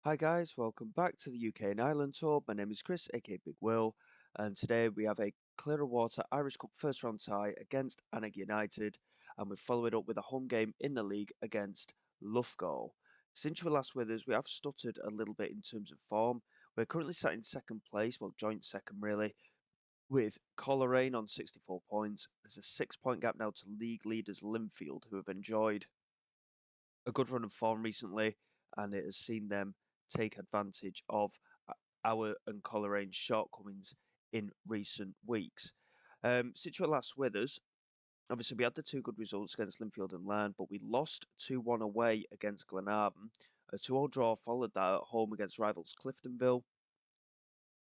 Hi guys, welcome back to the UK and Ireland tour. My name is Chris, aka Big Will, and today we have a Clearer Water Irish Cup first round tie against Annagh United, and we follow it up with a home game in the league against Loughgall. Since you were last with us, we have stuttered a little bit in terms of form. We're currently sat in second place, well, joint second really, with Coleraine on 64 points. There's a 6 point gap now to league leaders Linfield, who have enjoyed a good run of form recently, and it has seen them take advantage of our and Collerane's shortcomings in recent weeks. Since you were last with us, obviously we had the two good results against Linfield and Larne, but we lost 2-1 away against Glenarvan. A 2-0 draw followed that at home against rivals Cliftonville.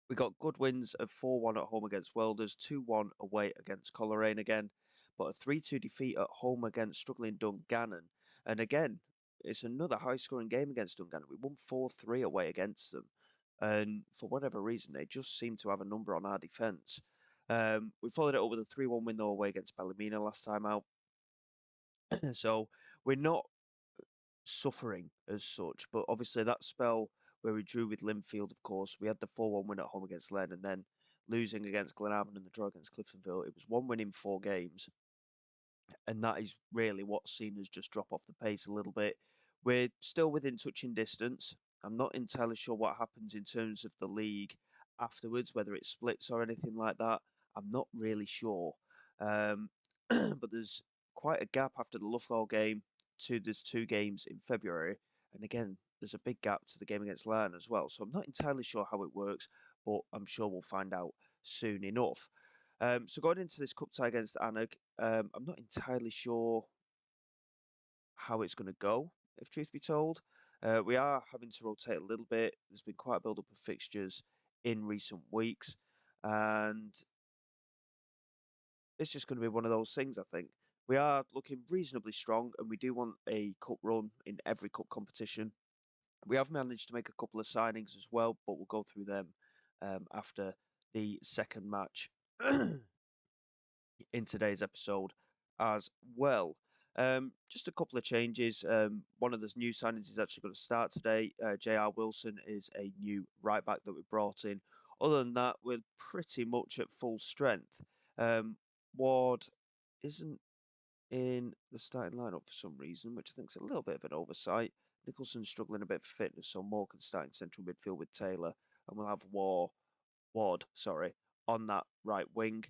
We got good wins of 4-1 at home against Welders, 2-1 away against Coleraine again, but a 3-2 defeat at home against struggling Dungannon. And again, it's another high-scoring game against Dungannon. We won 4-3 away against them. And for whatever reason, they just seem to have a number on our defence. We followed it up with a 3-1 win though away against Ballymena last time out. So we're not suffering as such, but obviously that spell where we drew with Linfield, of course, we had the 4-1 win at home against Len, and then losing against Glenavon and the draw against Cliftonville. It was one win in 4 games, and that is really what's seen us just drop off the pace a little bit. We're still within touching distance. I'm not entirely sure what happens in terms of the league afterwards, whether it splits or anything like that. I'm not really sure. But there's quite a gap after the Loughgall game to there's 2 games in February. And again, there's a big gap to the game against Larne as well. So I'm not entirely sure how it works, but I'm sure we'll find out soon enough. So going into this cup tie against Annagh, I'm not entirely sure how it's going to go, if truth be told. We are having to rotate a little bit. There's been quite a build-up of fixtures in recent weeks, and it's just going to be one of those things, I think. We are looking reasonably strong, and we do want a cup run in every cup competition. We have managed to make a couple of signings as well, but we'll go through them after the second match in today's episode as well. Just a couple of changes. One of the new signings is actually going to start today. J.R. Wilson is a new right back that we brought in. Other than that, we're pretty much at full strength. Ward isn't in the starting lineup for some reason, which I think is a little bit of an oversight. Nicholson's struggling a bit for fitness, so Moore can start in central midfield with Taylor, and we'll have Ward, on that right wing.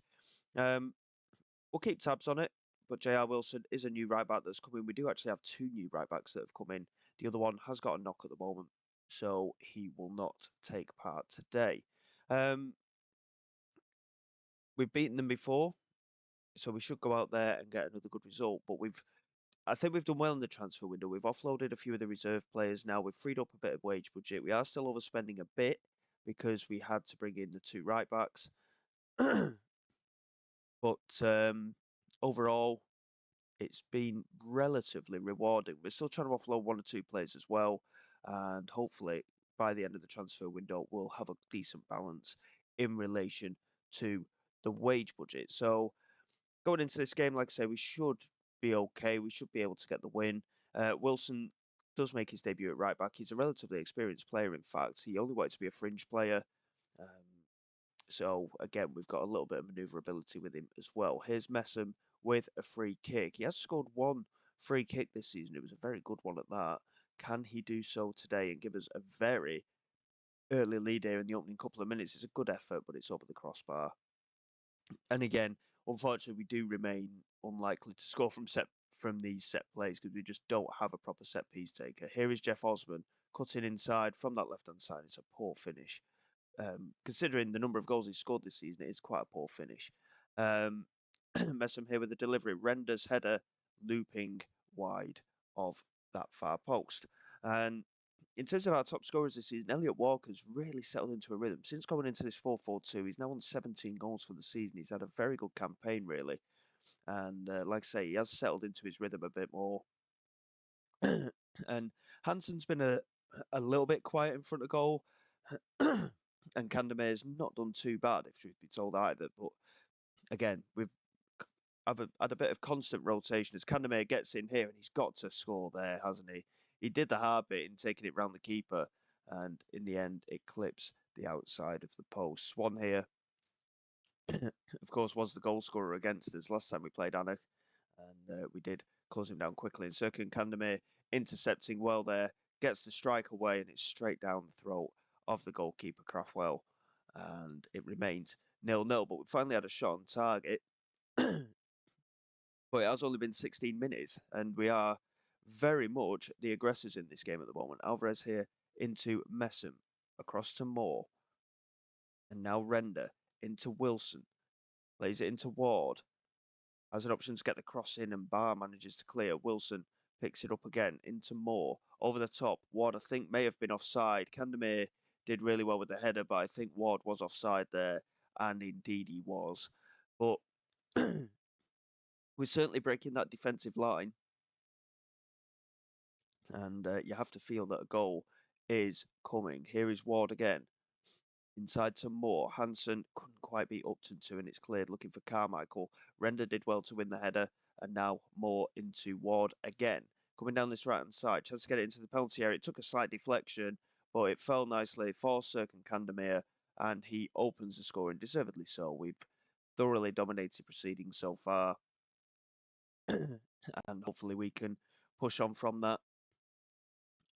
We'll keep tabs on it, but J.R. Wilson is a new right back that's coming. We do actually have 2 new right backs that have come in. The other one has got a knock at the moment, so he will not take part today. We've beaten them before, so we should go out there and get another good result. But I think we've done well in the transfer window. We've offloaded a few of the reserve players now. We've freed up a bit of wage budget. We are still overspending a bit because we had to bring in the 2 right backs. But overall, it's been relatively rewarding. We're still trying to offload 1 or 2 players as well, and hopefully by the end of the transfer window, we'll have a decent balance in relation to the wage budget. So going into this game, like I say, we should be okay. We should be able to get the win. Wilson does make his debut at right back. He's a relatively experienced player, in fact. He only wanted to be a fringe player. So again, we've got a little bit of manoeuvrability with him as well. Here's Messam with a free kick. He has scored 1 free kick this season. It was a very good one at that. Can he do so today and give us a very early lead here in the opening couple of minutes? It's a good effort, but it's over the crossbar. And again, unfortunately, we do remain unlikely to score from these set plays because we just don't have a proper set piece taker. Here is Jeff Osman cutting inside from that left hand side. It's a poor finish. Considering the number of goals he's scored this season, it is quite a poor finish. Messam here with the delivery. Renders header looping wide of that far post. And in terms of our top scorers this season, Elliot Walker's really settled into a rhythm. Since going into this 4-4-2, he's now on 17 goals for the season. He's had a very good campaign, really. And like I say, he has settled into his rhythm a bit more. And Hansen's been a little bit quiet in front of goal. And Candamere's not done too bad, if truth be told, either. But again, we've had a bit of constant rotation as Candamere gets in here and he's got to score there, hasn't he? He did the hard bit in taking it round the keeper. and in the end, it clips the outside of the post. Swan here, of course, was the goal scorer against us last time we played Annagh, and we did close him down quickly. And Serkan Kandemir intercepting well there, gets the strike away, and it's straight down the throat of the goalkeeper, Craftwell. And it remains 0-0, but we finally had a shot on target. But it has only been 16 minutes, and we are very much the aggressors in this game at the moment. Alvarez here into Messam, across to Moore, and now Render into Wilson. Plays it into Ward. Has an option to get the cross in, and Barr manages to clear. Wilson picks it up again into Moore. Over the top. Ward, I think, may have been offside. Kandemir did really well with the header, but I think Ward was offside there, and indeed he was. But we're certainly breaking that defensive line, and you have to feel that a goal is coming. Here is Ward again. Inside to Moore. Hansen couldn't quite beat Upton to, and it's cleared, looking for Carmichael. Render did well to win the header, and now Moore into Ward again. Coming down this right-hand side, chance to get it into the penalty area. It took a slight deflection, but it fell nicely for Serkan Kandemir, and he opens the scoring, deservedly so. We've thoroughly dominated proceedings so far, and hopefully we can push on from that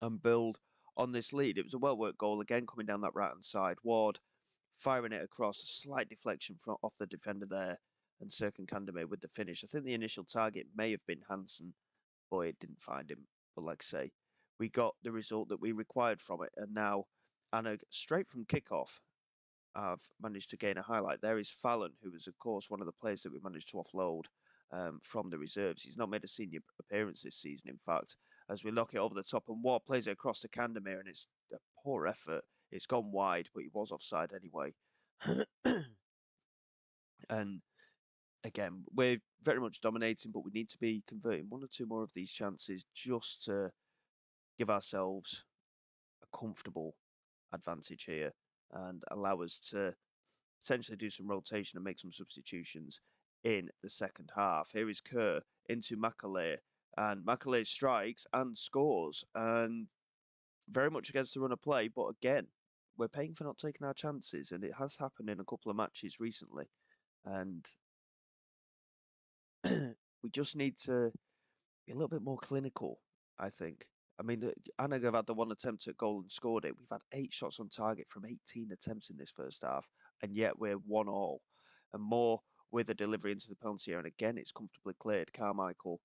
and build on this lead. It was a well-worked goal again, coming down that right-hand side. Ward firing it across, a slight deflection from off the defender there, and Serkan Kandemir with the finish. I think the initial target may have been Hansen, but it didn't find him. But like I say, we got the result that we required from it, and now Annagh, straight from kickoff, have managed to gain a highlight. There is Fallon, who was, of course, one of the players that we managed to offload from the reserves. He's not made a senior appearance this season, in fact, as we lock it over the top, and Ward plays it across to Kandemir, and it's a poor effort. It's gone wide, but he was offside anyway. And again, we're very much dominating, but we need to be converting one or two more of these chances just to give ourselves a comfortable advantage here and allow us to potentially do some rotation and make some substitutions in the second half. Here is Kerr into Macaulay, and Macaulay strikes and scores, and very much against the run of play, but again, we're paying for not taking our chances, and it has happened in a couple of matches recently, and we just need to be a little bit more clinical, I think. I mean, Annagh have had the one attempt at goal and scored it. We've had 8 shots on target from 18 attempts in this first half, and yet we're 1-1. And more with a delivery into the penalty area, and again, it's comfortably cleared. Carmichael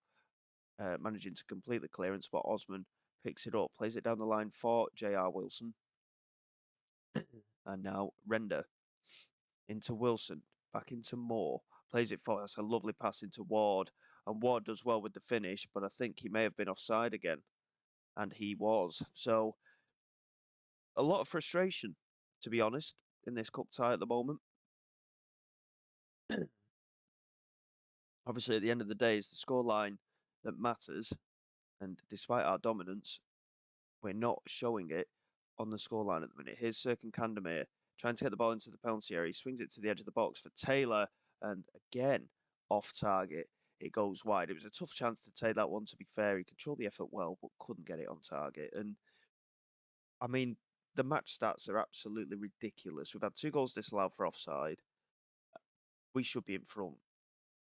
managing to complete the clearance, but Osman picks it up, plays it down the line for J.R. Wilson. And now Render into Wilson, back into Moore, plays it for us. A lovely pass into Ward, and Ward does well with the finish, but I think he may have been offside again, and he was. So a lot of frustration, to be honest, in this cup tie at the moment. Obviously, at the end of the day, it's the scoreline that matters, and despite our dominance, we're not showing it on the scoreline at the minute. Here's Serkan Kandemir trying to get the ball into the penalty area. He swings it to the edge of the box for Taylor, and again, off target. It goes wide. It was a tough chance to take that one, to be fair. He controlled the effort well, but couldn't get it on target. And, I mean, the match stats are absolutely ridiculous. We've had 2 goals disallowed for offside. We should be in front.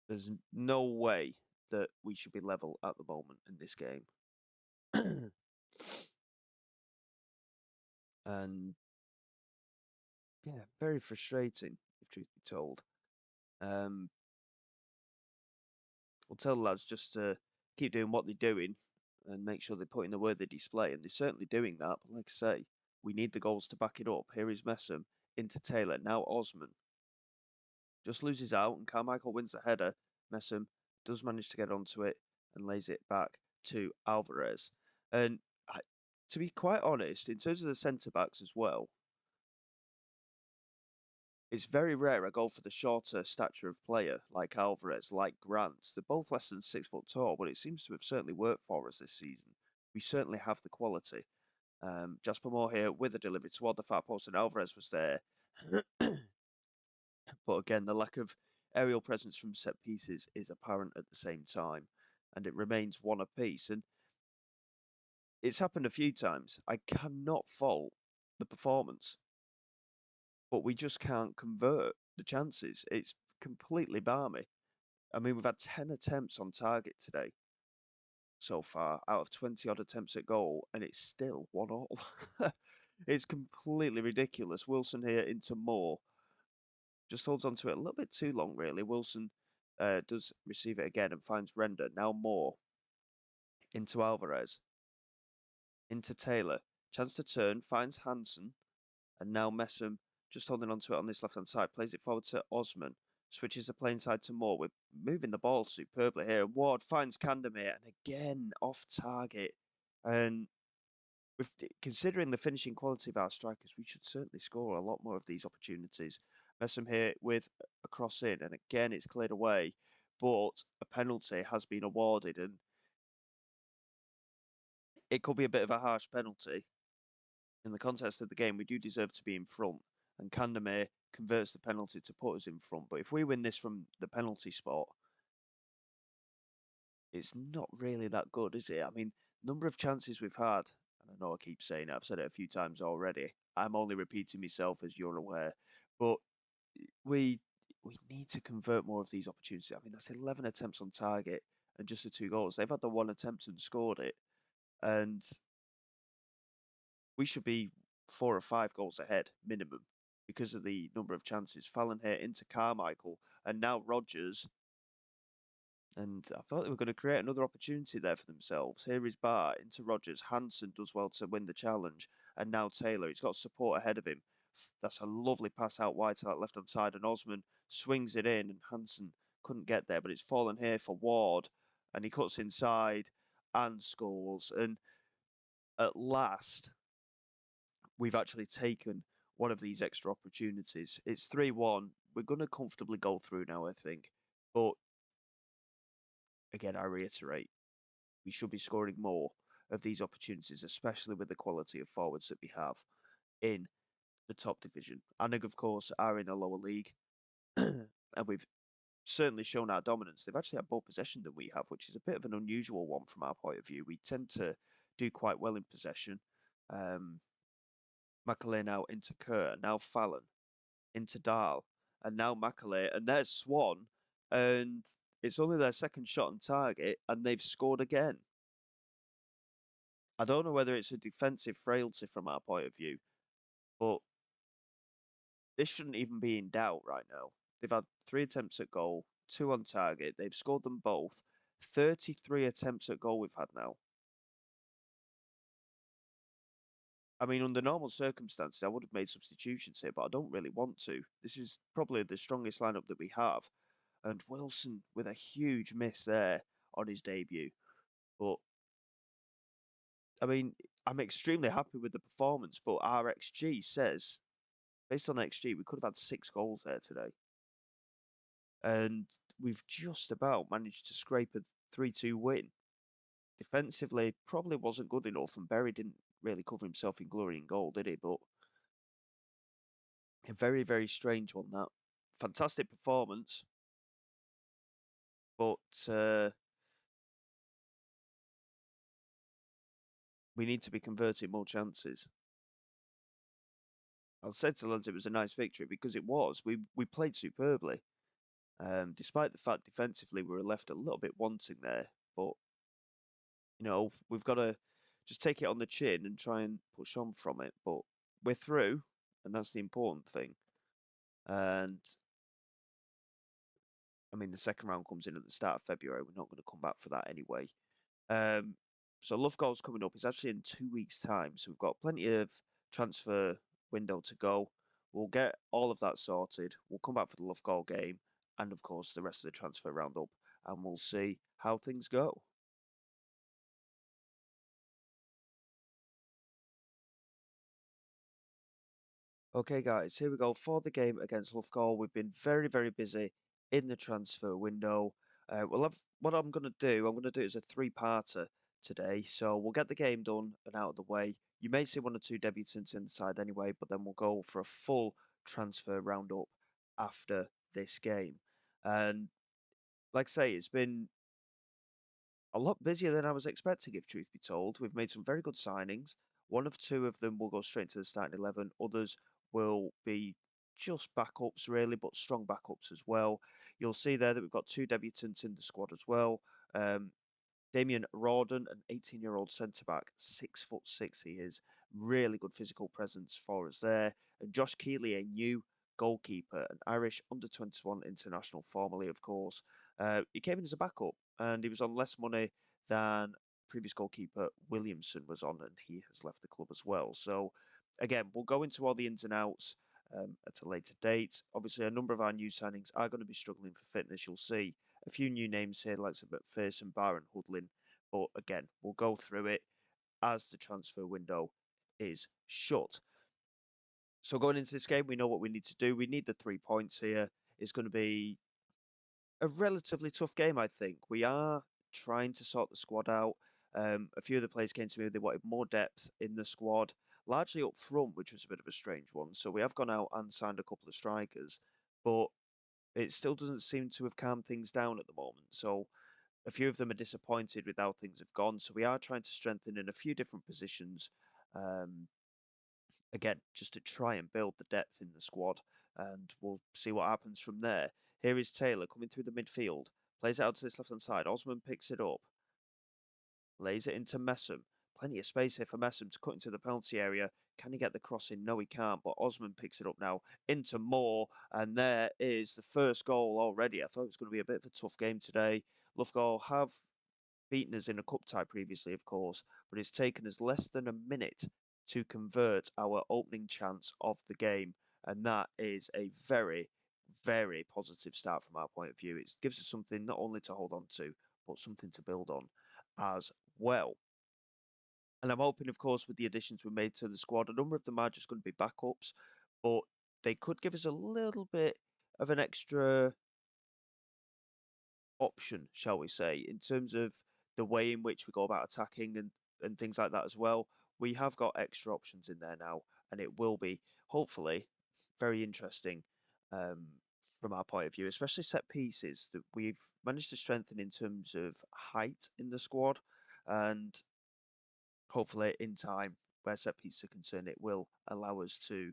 There's no way that we should be level at the moment in this game. And yeah, very frustrating, if truth be told. We'll tell the lads just to keep doing what they're doing and make sure they put in the word they display, and they're certainly doing that. But like I say, we need the goals to back it up. Here is Messam into Taylor. Now Osman just loses out, and Carmichael wins the header. Messam does manage to get onto it and lays it back to Alvarez. And to be quite honest, in terms of the centre-backs as well, it's very rare I go for the shorter stature of player like Alvarez, like Grant. They're both less than 6 foot tall, but it seems to have certainly worked for us this season. We certainly have the quality. Jasper Moore here with a delivery toward the far post, and Alvarez was there. But again, the lack of aerial presence from set pieces is apparent at the same time, and it remains 1 apiece. And it's happened a few times. I cannot fault the performance, but we just can't convert the chances. It's completely balmy. I mean, we've had 10 attempts on target today so far out of 20 odd attempts at goal, and it's still 1-1. It's completely ridiculous. Wilson here into Moore. Just holds on to it a little bit too long, really. Wilson does receive it again and finds Render. Now Moore into Alvarez. Into Taylor. Chance to turn, finds Hansen. And now Messam just holding on to it on this left-hand side. Plays it forward to Osman. Switches the playing side to Moore. We're moving the ball superbly here. Ward finds Candermere. And again, off target. And with considering the finishing quality of our strikers, we should certainly score a lot more of these opportunities. Messam here with a cross in. And again, it's cleared away. But a penalty has been awarded. And it could be a bit of a harsh penalty. In the context of the game, we do deserve to be in front, and Candermere converts the penalty to put us in front. But if we win this from the penalty spot, it's not really that good, is it? I mean, number of chances we've had, and I know I keep saying it, I've said it a few times already. I'm only repeating myself, as you're aware, but we we need to convert more of these opportunities. I mean, that's 11 attempts on target and just the 2 goals. They've had the one attempt and scored it, and we should be 4 or 5 goals ahead minimum because of the number of chances. Fallon here into Carmichael and now Rogers. And I thought they were going to create another opportunity there for themselves. Here is Barr into Rogers. Hansen does well to win the challenge. And now Taylor. He's got support ahead of him. That's a lovely pass out wide to that left-hand side. And Osman swings it in. And Hansen couldn't get there. But it's fallen here for Ward. And he cuts inside and scores. And at last, we've actually taken one of these extra opportunities. It's 3-1. We're going to comfortably go through now, I think. But again, I reiterate, we should be scoring more of these opportunities, especially with the quality of forwards that we have in the top division. Annagh, of course, are in a lower league, and we've certainly shown our dominance. They've actually had more possession than we have, which is a bit of an unusual one from our point of view. We tend to do quite well in possession. Macaulay now into Kerr, now Fallon into Dahl, and now Macaulay, and there's Swan, and it's only their second shot on target, and they've scored again. I don't know whether it's a defensive frailty from our point of view, but this shouldn't even be in doubt right now. They've had 3 attempts at goal, 2 on target. They've scored them both. 33 attempts at goal we've had now. I mean, under normal circumstances, I would have made substitutions here, but I don't really want to. This is probably the strongest lineup that we have. And Wilson with a huge miss there on his debut. But, I mean, I'm extremely happy with the performance, but our XG says, based on XG, we could have had 6 goals there today. And we've just about managed to scrape a 3-2 win. Defensively, probably wasn't good enough, and Berry didn't really cover himself in glory in goal, did he? But a very, very strange one, that. Fantastic performance, but we need to be converting more chances. I said to lads it was a nice victory because it was. We played superbly. Despite the fact defensively we were left a little bit wanting there. But, you know, we've got to just take it on the chin and try and push on from it. But we're through, and that's the important thing. And, I mean, the second round comes in at the start of February. We're not going to come back for that anyway. So Loughgall's coming up. It's actually in 2 weeks' time. So we've got plenty of transfer window to go. We'll get all of that sorted. We'll come back for the Loughgall game and, of course, the rest of the transfer roundup. And we'll see how things go. Okay, guys, here we go for the game against Loughgall. We've been very, very busy in the transfer window. What I'm going to do, I'm going to do it as a 3-parter today. So we'll get the game done and out of the way. You may see 1 or 2 debutants inside anyway, but then we'll go for a full transfer roundup after this game. And like I say, it's been a lot busier than I was expecting, if truth be told. We've made some very good signings. One of two of them will go straight into the starting 11. Others will be just backups, really, but strong backups as well. You'll see there that we've got two debutants in the squad as well. Um, Damien Rawdon, an 18-year-old centre back, 6'6" he is. Really good physical presence for us there. And Josh Keeley, a new goalkeeper, an Irish under-21 international, formerly, of course. He came in as a backup and he was on less money than previous goalkeeper Williamson was on, and he has left the club as well. So, again, we'll go into all the ins and outs at a later date. Obviously, a number of our new signings are going to be struggling for fitness. You'll see a few new names here, like McPherson, Byron Hudlin. But again, we'll go through it as the transfer window is shut. So going into this game, we know what we need to do. We need the 3 points here. It's going to be a relatively tough game, I think. We are trying to sort the squad out. A few of the players came to me, they wanted more depth in the squad, largely up front, which was a bit of a strange one. So we have gone out and signed a couple of strikers, but it still doesn't seem to have calmed things down at the moment. So a few of them are disappointed with how things have gone. So we are trying to strengthen in a few different positions. Um, Again, just to try and build the depth in the squad, and we'll see what happens from there. Here is Taylor coming through the midfield, plays it out to this left hand side. Osman picks it up, lays it into Messam. Plenty of space here for Messam to cut into the penalty area. Can he get the cross in? No, he can't. But Osman picks it up now into Moore, and there is the first goal already. I thought it was going to be a bit of a tough game today. Loughgall have beaten us in a cup tie previously, of course, but it's taken us less than a minute to convert our opening chance of the game. And that is a very, very positive start from our point of view. It gives us something not only to hold on to, but something to build on as well. And I'm hoping, of course, with the additions we made to the squad, a number of them are just going to be backups, but they could give us a little bit of an extra option, shall we say, in terms of the way in which we go about attacking and things like that as well. We have got extra options in there now, and it will be hopefully very interesting um, from our point of view, especially set pieces that we've managed to strengthen in terms of height in the squad, and hopefully in time, where set pieces are concerned, it will allow us to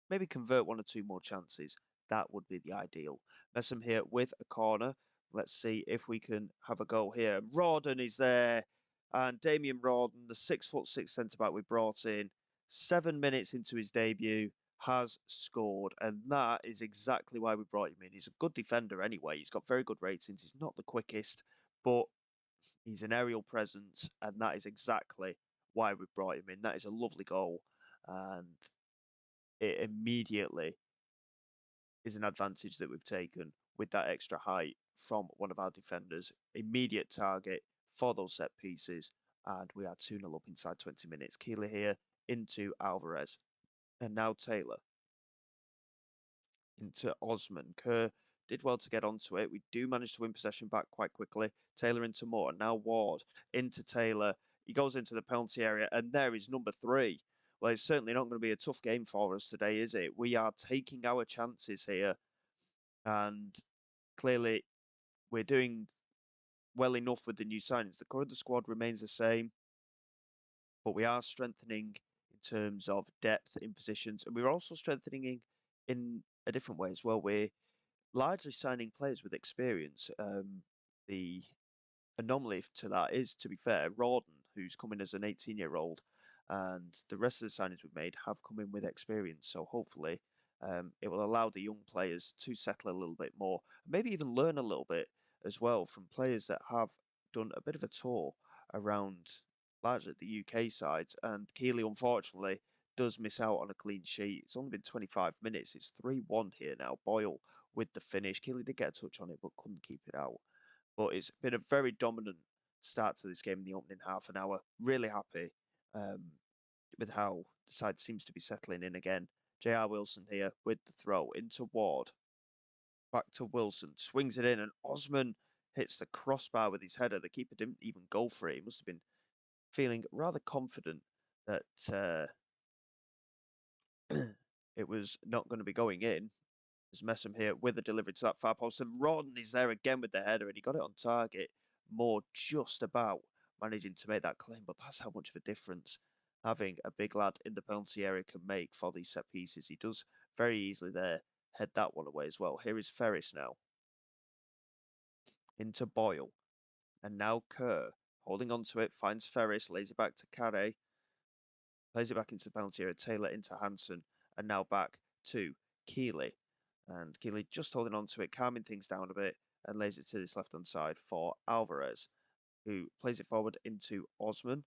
maybe convert one or two more chances. That would be the ideal. Messam here with a corner. Let's see if we can have a goal here. Rawdon is there. And Damien Rawdon, the 6'6" centre-back we brought in, 7 minutes into his debut, has scored. And that is exactly why we brought him in. He's a good defender anyway. He's got very good ratings. He's not the quickest, but he's an aerial presence. And that is exactly why we brought him in. That is a lovely goal. And it immediately is an advantage that we've taken with that extra height from one of our defenders. Immediate target for those set pieces, and we are 2-0 up inside 20 minutes. Keeler here into Alvarez, and now Taylor into Osman. Kerr did well to get onto it. We do manage to win possession back quite quickly. Taylor into Moore, now Ward into Taylor. He goes into the penalty area, and there is number 3. Well, it's certainly not going to be a tough game for us today, is it? We are taking our chances here, and clearly we're doing well enough with the new signings. The core of the squad remains the same, but we are strengthening in terms of depth in positions, and we're also strengthening in a different way as well. We're largely signing players with experience. The anomaly to that is, to be fair, Rawdon, who's coming as an 18-year-old, and the rest of the signings we've made have come in with experience. So hopefully, it will allow the young players to settle a little bit more, maybe even learn a little bit as well from players that have done a bit of a tour around largely the UK sides. And Keeley, unfortunately, does miss out on a clean sheet. It's only been 25 minutes. It's 3-1 here now. Boyle with the finish. Keeley did get a touch on it, but couldn't keep it out. But it's been a very dominant start to this game in the opening half an hour. Really happy with how the side seems to be settling in again. J.R. Wilson here with the throw into Ward. Back to Wilson. Swings it in, and Osman hits the crossbar with his header. The keeper didn't even go for it. He must have been feeling rather confident that it was not going to be going in. There's Messam here with the delivery to that far post. And Ron is there again with the header, and he got it on target. More just about managing to make that claim, but that's how much of a difference having a big lad in the penalty area can make for these set pieces. He does very easily there head that one away as well. Here is Ferris now into Boyle. And now Kerr holding on to it, finds Ferris, lays it back to Carre, plays it back into the penalty area, Taylor into Hansen, and now back to Keeley. And Keeley just holding on to it, calming things down a bit, and lays it to this left-hand side for Alvarez, who plays it forward into Osman.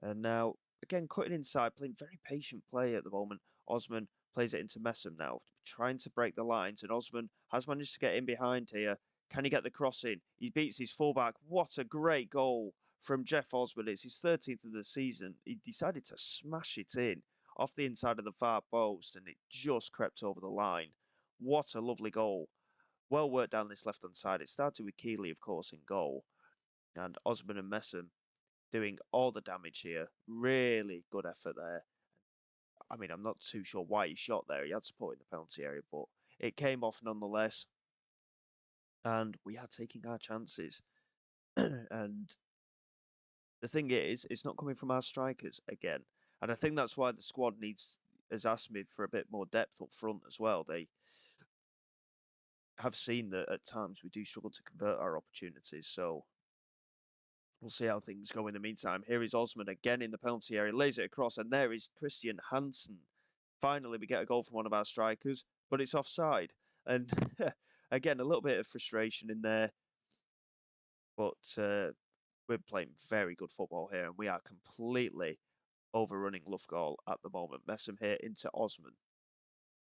And now, again, cutting inside, playing very patient play at the moment. Osman plays it into Messam now, trying to break the lines, and Osman has managed to get in behind here. Can he get the cross in? He beats his fullback. What a great goal from Jeff Osman. It's his 13th of the season. He decided to smash it in off the inside of the far post, and it just crept over the line. What a lovely goal. Well worked down this left-hand side. It started with Keeley, of course, in goal. And Osman and Messam doing all the damage here. Really good effort there. I mean, I'm not too sure why he shot there. He had support in the penalty area, but it came off nonetheless. And we are taking our chances. And the thing is, it's not coming from our strikers again. And I think that's why the squad has asked me for a bit more depth up front as well. They have seen that at times we do struggle to convert our opportunities. So we'll see how things go in the meantime. Here is Osman again in the penalty area, lays it across, and there is Christian Hansen. Finally, we get a goal from one of our strikers, but it's offside. And again, a little bit of frustration in there, but we're playing very good football here, and we are completely overrunning Loughgall at the moment. Messam here into Osman.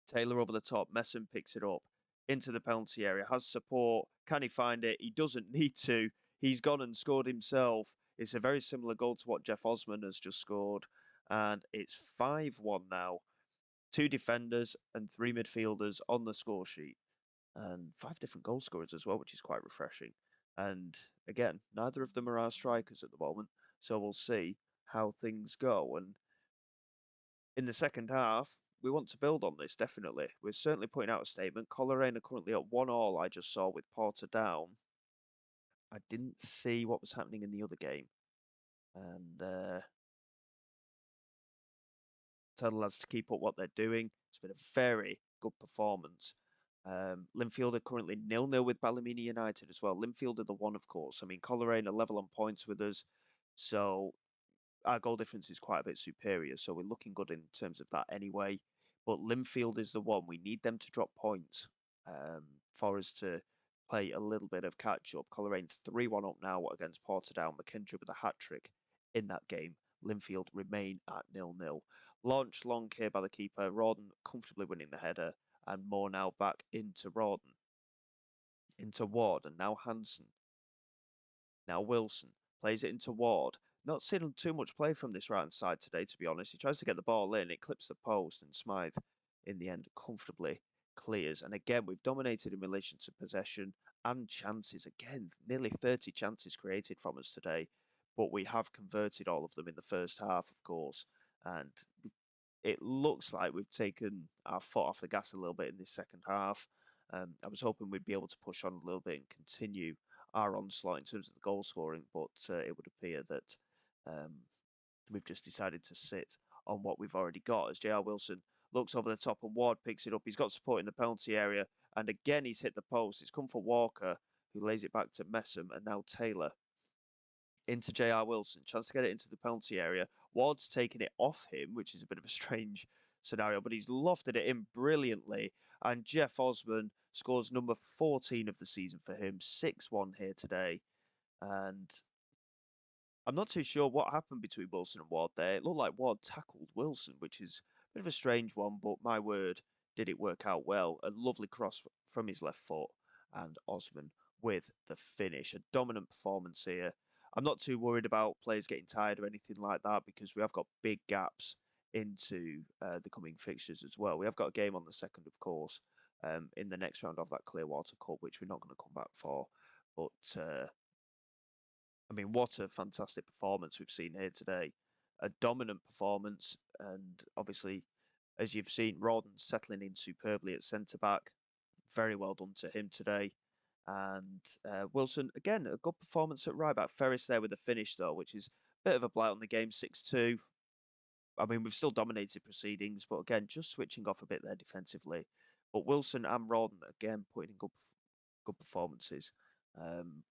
Taylor over the top. Messam picks it up into the penalty area. Has support. Can he find it? He doesn't need to. He's gone and scored himself. It's a very similar goal to what Jeff Osman has just scored. And it's 5-1 now. 2 defenders and 3 midfielders on the score sheet. And 5 different goal scorers as well, which is quite refreshing. And again, neither of them are our strikers at the moment. So we'll see how things go. And in the second half, we want to build on this, definitely. We're certainly putting out a statement. Coleraine are currently at 1-1, I just saw, with Porter down. I didn't see what was happening in the other game. And tell the lads to keep up what they're doing. It's been a very good performance. Linfield are currently 0-0 with Ballymena United as well. Linfield are the one, of course. I mean, Coleraine are level on points with us. So our goal difference is quite a bit superior, so we're looking good in terms of that anyway. But Linfield is the one. We need them to drop points for us to play a little bit of catch-up. Coleraine 3-1 up now against Portadown. McKendry with a hat-trick in that game. Linfield remain at 0-0. Launched long here by the keeper. Rawdon comfortably winning the header. And more now back into Rawdon. Into Ward, and now Hansen. Now Wilson plays it into Ward. Not seeing too much play from this right-hand side today, to be honest. He tries to get the ball in, it clips the post, and Smythe, in the end, comfortably clears. And again, we've dominated in relation to possession and chances. Again, nearly 30 chances created from us today, but we have converted all of them in the first half, of course. And it looks like we've taken our foot off the gas a little bit in this second half. I was hoping we'd be able to push on a little bit and continue our onslaught in terms of the goal scoring, but it would appear that we've just decided to sit on what we've already got. As J.R. Wilson looks over the top and Ward picks it up. He's got support in the penalty area, and again he's hit the post. It's come for Walker, who lays it back to Messam, and now Taylor into J.R. Wilson. Chance to get it into the penalty area. Ward's taken it off him, which is a bit of a strange scenario, but he's lofted it in brilliantly. And Jeff Osman scores number 14 of the season for him. 6-1 here today. And I'm not too sure what happened between Wilson and Ward there. It looked like Ward tackled Wilson, which is a bit of a strange one, but my word, did it work out well. A lovely cross from his left foot, and Osman with the finish. A dominant performance here. I'm not too worried about players getting tired or anything like that because we have got big gaps into the coming fixtures as well. We have got a game on the 2nd, of course, in the next round of that Clearwater Cup, which we're not going to come back for. But I mean, what a fantastic performance we've seen here today. A dominant performance, and obviously, as you've seen, Rawdon settling in superbly at centre-back. Very well done to him today. And Wilson, again, a good performance at right back. Ferris there with the finish, though, which is a bit of a blight on the game, 6-2. I mean, we've still dominated proceedings, but again, just switching off a bit there defensively. But Wilson and Rawdon again putting in good performances.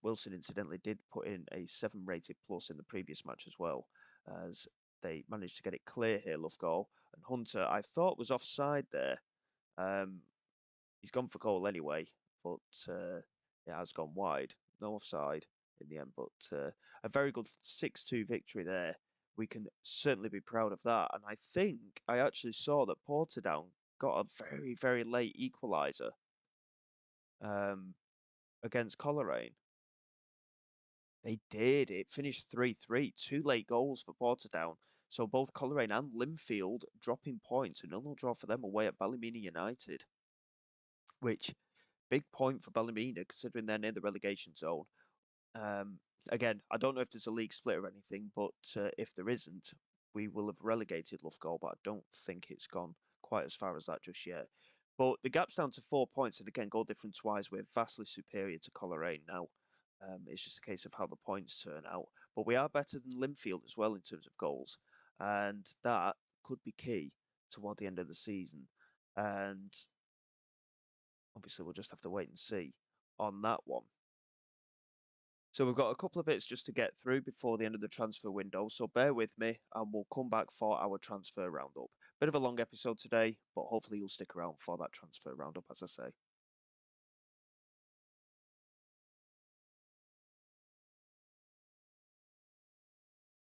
Wilson incidentally did put in a 7 rated plus in the previous match as well, as they managed to get it clear here, Loughgall. And Hunter, I thought was offside there. Um, he's gone for goal anyway, but it has gone wide. No offside in the end, but a very good 6-2 victory there. We can certainly be proud of that. And I think I actually saw that Portadown got a very, very late equaliser um, against Coleraine. They did. It finished 3-3. 2 late goals for Portadown. So both Coleraine and Linfield dropping points. A 0-0 draw for them away at Ballymena United, which big point for Ballymena considering they're near the relegation zone. Um, Again, I don't know if there's a league split or anything, but if there isn't, we will have relegated Loughgall, but I don't think it's gone quite as far as that just yet. But the gap's down to 4 points, and again, goal difference wise, we're vastly superior to Coleraine now. It's just a case of how the points turn out. But we are better than Linfield as well in terms of goals, and that could be key toward the end of the season. And obviously, we'll just have to wait and see on that one. So we've got a couple of bits just to get through before the end of the transfer window, so bear with me and we'll come back for our transfer roundup. Bit of a long episode today, but hopefully you'll stick around for that transfer roundup, as I say.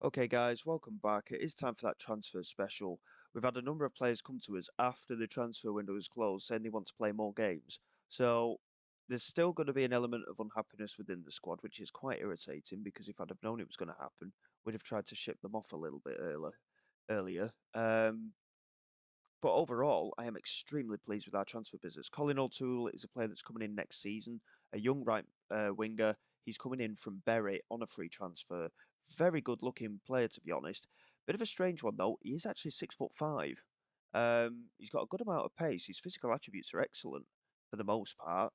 Okay guys, welcome back. It is time for that transfer special. We've had a number of players come to us after the transfer window is closed saying they want to play more games. So there's still going to be an element of unhappiness within the squad, which is quite irritating because if I'd have known it was going to happen, we'd have tried to ship them off a little bit earlier. But overall, I am extremely pleased with our transfer business. Colin O'Toole is a player that's coming in next season, a young right winger. He's coming in from Bury on a free transfer. Very good looking player, to be honest. Bit of a strange one, though. He is actually 6'5". He's got a good amount of pace. His physical attributes are excellent for the most part.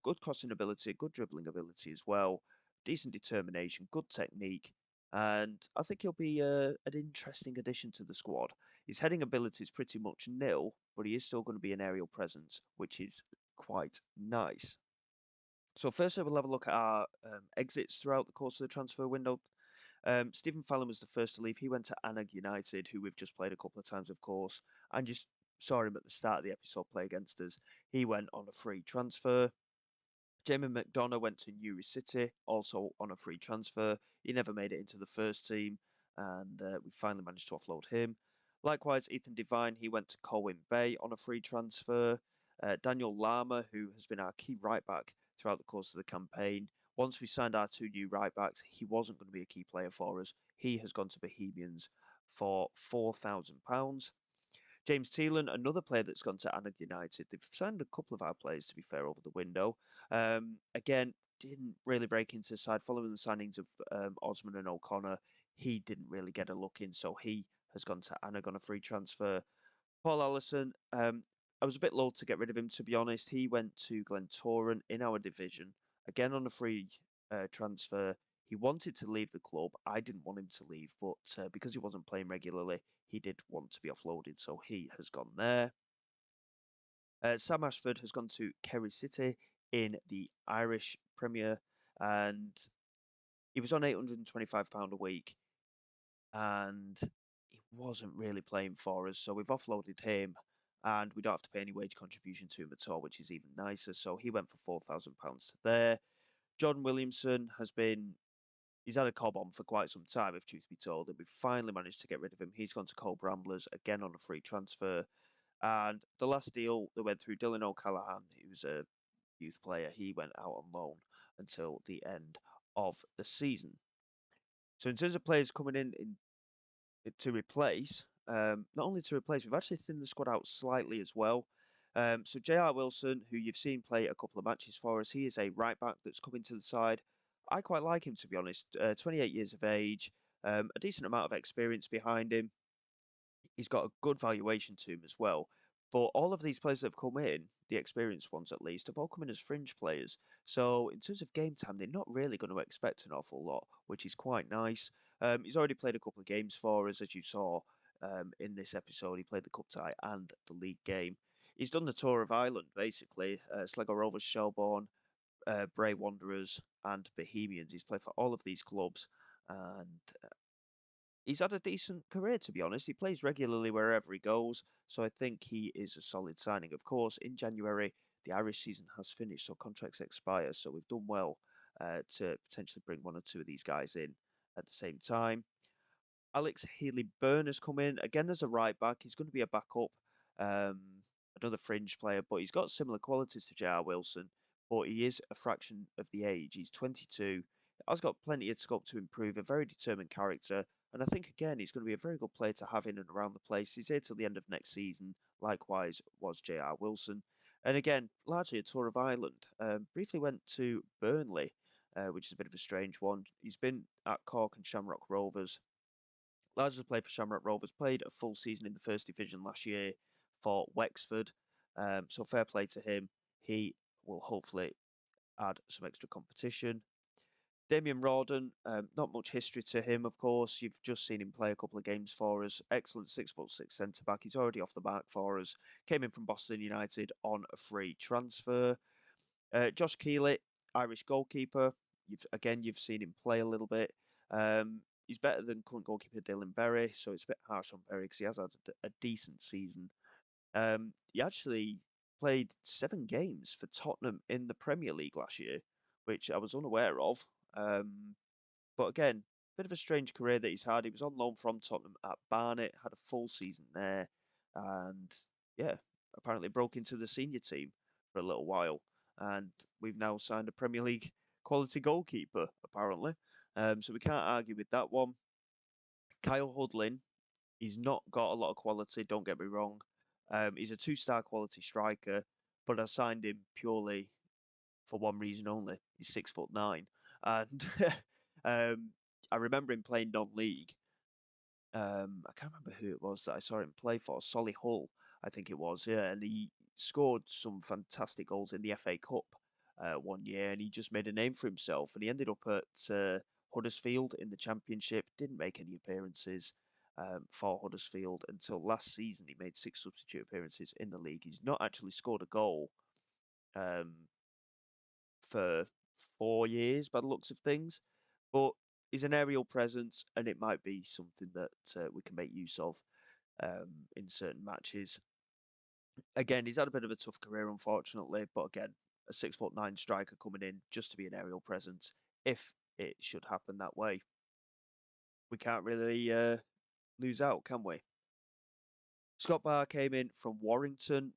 Good crossing ability, good dribbling ability as well. Decent determination, good technique. And I think he'll be an interesting addition to the squad. His heading ability is pretty much nil, but he is still going to be an aerial presence, which is quite nice. So first, we'll have a look at our exits throughout the course of the transfer window. Stephen Fallon was the first to leave. He went to Annagh United, who we've just played a couple of times, of course, and just saw him at the start of the episode play against us. He went on a free transfer. Jamie McDonough went to Newry City, also on a free transfer. He never made it into the first team, and we finally managed to offload him. Likewise, Ethan Devine, he went to Colwyn Bay on a free transfer. Daniel Lama, who has been our key right back throughout the course of the campaign. Once we signed our 2 new right backs, he wasn't going to be a key player for us. He has gone to Bohemians for £4,000. James Teelan, another player that's gone to Annagh United. They've signed a couple of our players, to be fair, over the window. Again, didn't really break into the side following the signings of Osman and O'Connor. He didn't really get a look in, so he has gone to Annagh on a free transfer. Paul Allison, I was a bit low to get rid of him, to be honest. He went to Glentoran in our division, again on a free transfer. He wanted to leave the club. I didn't want him to leave, but because he wasn't playing regularly, he did want to be offloaded, so he has gone there. Sam Ashford has gone to Kerry City in the Irish Premier, and he was on £825 a week, and he wasn't really playing for us, so we've offloaded him, and we don't have to pay any wage contribution to him at all, which is even nicer. So he went for £4,000 there. John Williamson he's had a cob on for quite some time, if truth be told, and we've finally managed to get rid of him. He's gone to Cole Bramblers, again on a free transfer. And the last deal that went through, Dylan O'Callaghan, who was a youth player, he went out on loan until the end of the season. So in terms of players coming in to replace, not only to replace, we've actually thinned the squad out slightly as well. So J.R. Wilson, who you've seen play a couple of matches for us, he is a right back that's coming to the side. I quite like him, to be honest. 28 years of age, a decent amount of experience behind him. He's got a good valuation to him as well. But all of these players that have come in, the experienced ones at least, have all come in as fringe players. So in terms of game time, they're not really going to expect an awful lot, which is quite nice. He's already played a couple of games for us, as you saw in this episode. He played the cup tie and the league game. He's done the tour of Ireland, basically. Sligo Rovers, Shelbourne, Bray Wanderers, and Bohemians. He's played for all of these clubs, and he's had a decent career, to be honest. He plays regularly wherever he goes, so I think he is a solid signing. Of course, in January, the Irish season has finished, so contracts expire. So we've done well to potentially bring one or two of these guys in at the same time. Alex Healy-Byrne has come in again as a right back. He's going to be a backup, um, another fringe player, but he's got similar qualities to J.R. Wilson, but he is a fraction of the age. He's 22. Has got plenty of scope to improve, a very determined character, and I think again he's going to be a very good player to have in and around the place. He's here till the end of next season. Likewise was J.R. Wilson, and again largely a tour of Ireland. Briefly went to Burnley, which is a bit of a strange one. He's been at Cork and Shamrock Rovers. Largely played for Shamrock Rovers, played a full season in the first division last year for Wexford. So fair play to him. He will hopefully add some extra competition. Damien Rawdon, not much history to him, of course. You've just seen him play a couple of games for us. Excellent 6'6" centre back. He's already off the mark for us. Came in from Boston United on a free transfer. Josh Keeley, Irish goalkeeper. You've seen him play a little bit. He's better than current goalkeeper Dylan Berry, so it's a bit harsh on Berry because he has had a decent season. He actually played 7 games for Tottenham in the Premier League last year, which I was unaware of. But again, bit of a strange career that he's had. He was on loan from Tottenham at Barnet, had a full season there, and yeah, apparently broke into the senior team for a little while. And we've now signed a Premier League quality goalkeeper, apparently. So we can't argue with that one. Kyle Hudlin, he's not got a lot of quality, don't get me wrong. He's a 2-star quality striker, but I signed him purely for one reason only. He's 6'9", and um, I remember him playing non-league. I can't remember who it was that I saw him play for. Solihull, I think it was. Yeah, and he scored some fantastic goals in the FA Cup one year, and he just made a name for himself. And he ended up at Huddersfield in the Championship. Didn't make any appearances for Huddersfield until last season. He made 6 substitute appearances in the league. He's not actually scored a goal um, for 4 years by the looks of things, but he's an aerial presence, and it might be something that we can make use of in certain matches. Again, he's had a bit of a tough career, unfortunately, but again, a 6'9" striker coming in just to be an aerial presence, if it should happen that way, we can't really lose out, can we? Scott Barr came in from Warrington.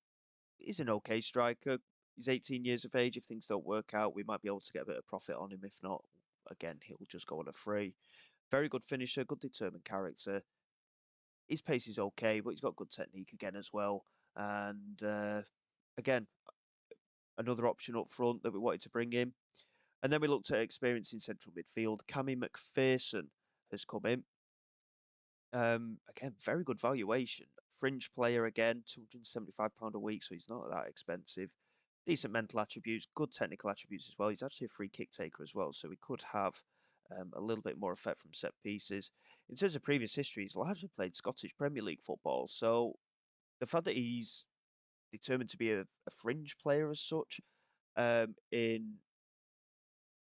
He's an okay striker. He's 18 years of age. If things don't work out, we might be able to get a bit of profit on him. If not, again, he'll just go on a free. Very good finisher, good determined character. His pace is okay, but he's got good technique again as well. And again, another option up front that we wanted to bring in. And then we looked at experience in central midfield. Cammy McPherson has come in. Again, very good valuation. Fringe player again, £275 a week, so he's not that expensive. Decent mental attributes, good technical attributes as well. He's actually a free kick taker as well, so he could have a little bit more effect from set pieces. In terms of previous history, he's largely played Scottish Premier League football, so the fact that he's determined to be a fringe player as such, in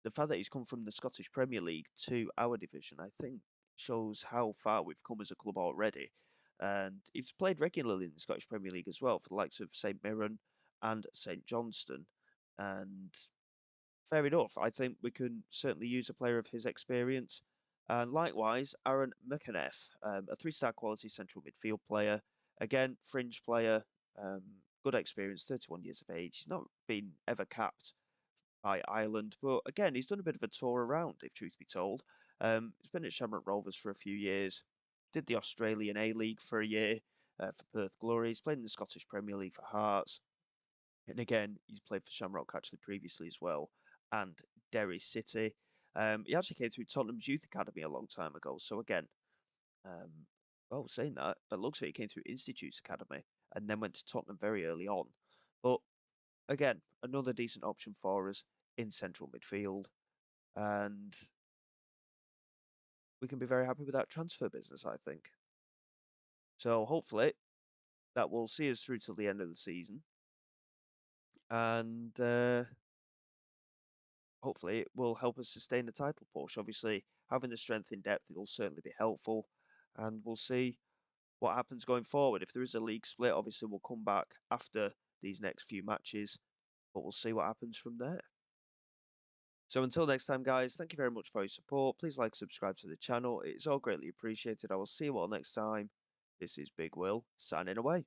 the fact that he's come from the Scottish Premier League to our division, I think shows how far we've come as a club already. And he's played regularly in the Scottish Premier League as well for the likes of St Mirren and St Johnstone. And fair enough, I think we can certainly use a player of his experience. And likewise, Aaron McAneff, a 3-star quality central midfield player. Again, fringe player, good experience, 31 years of age. He's not been ever capped by Ireland. But again, he's done a bit of a tour around, if truth be told. He's been at Shamrock Rovers for a few years, did the Australian A-League for a year for Perth Glory. He's played in the Scottish Premier League for Hearts. And again, he's played for Shamrock actually previously as well, and Derry City. He actually came through Tottenham's Youth Academy a long time ago. So again, saying that, but looks like he came through Institute's Academy and then went to Tottenham very early on. But again, another decent option for us in central midfield. And we can be very happy with that transfer business, I think. So hopefully that will see us through till the end of the season, and hopefully it will help us sustain the title push. Obviously, having the strength in depth will certainly be helpful, and we'll see what happens going forward. If there is a league split, obviously we'll come back after these next few matches, but we'll see what happens from there. So until next time, guys, thank you very much for your support. Please like, subscribe to the channel. It's all greatly appreciated. I will see you all next time. This is Big Will, signing away.